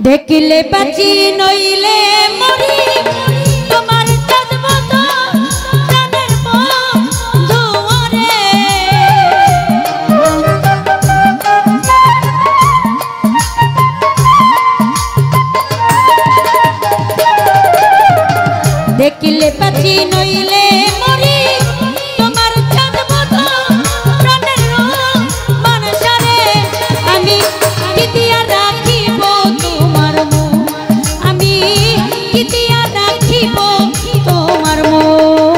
देखले बाची नइले मरी তোমার চাঁদব তো প্রাণের বন্ধুরে देखले बाची नइले मरी তোমার চাঁদব তো প্রাণের মানুষরে আমি কিতিয়া রাখিব তোমার মন আমি কিতিয়া রাখিব তোমার মন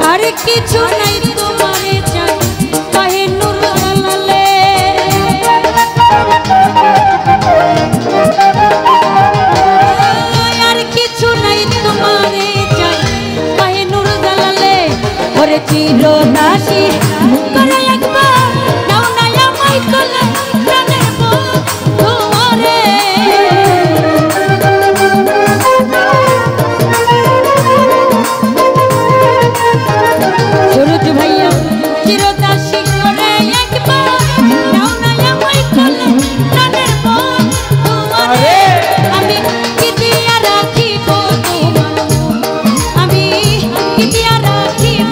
আর কিছু নাই তোমারে চাই কহে নূর জালালে আর কিছু নাই তোমারে চাই কহে নূর জালালে ওরে চিরদাসী করে একবার নাও না আমায় কোলে প্রাণের তোমারে সুরজ ভাইয়া চিরদাসী করে একবার নাও না আমায় কোলে প্রাণের তোমারে আমি কি দিয়া রাখিব তোমার আমি কি দিয়া রাখিব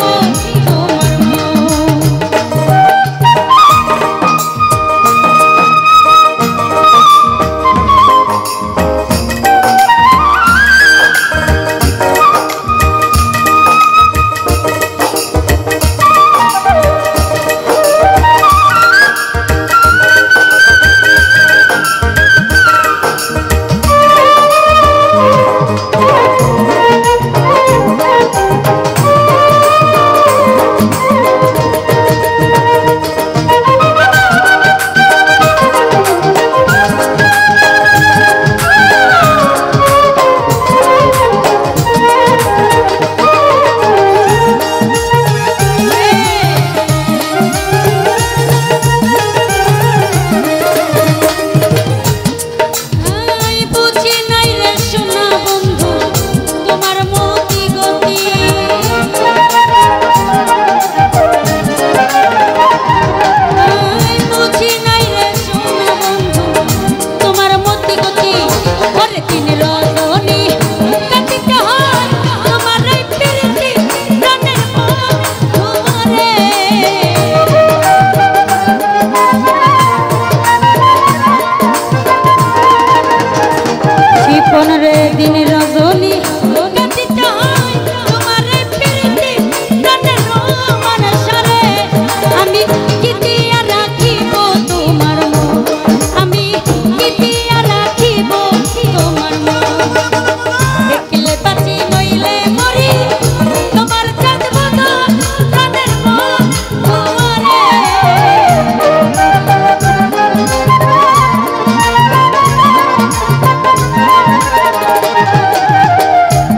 दिन रजनी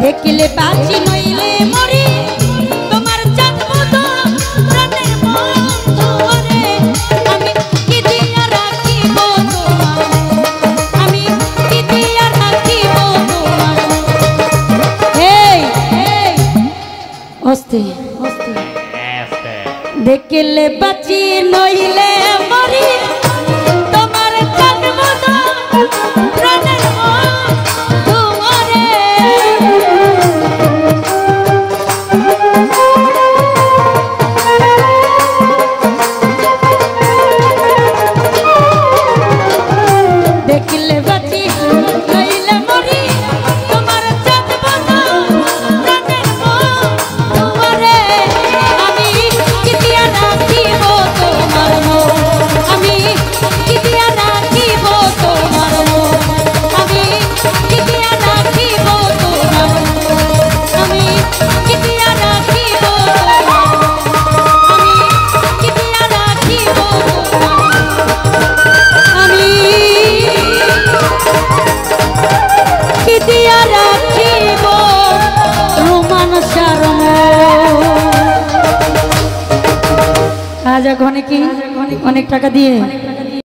देखले बाची नइले मरी তোমার চাঁদ মতো প্রাণের বন্ধু রে আমি কি দিয়া রাখিব তোমার আমি কি দিয়া রাখিব তোমার এই অস্তে অস্তে দেখলে বাची নইলে মরি তোমার চাঁদ মতো প্রাণের আজ অনেক টাকা দিয়ে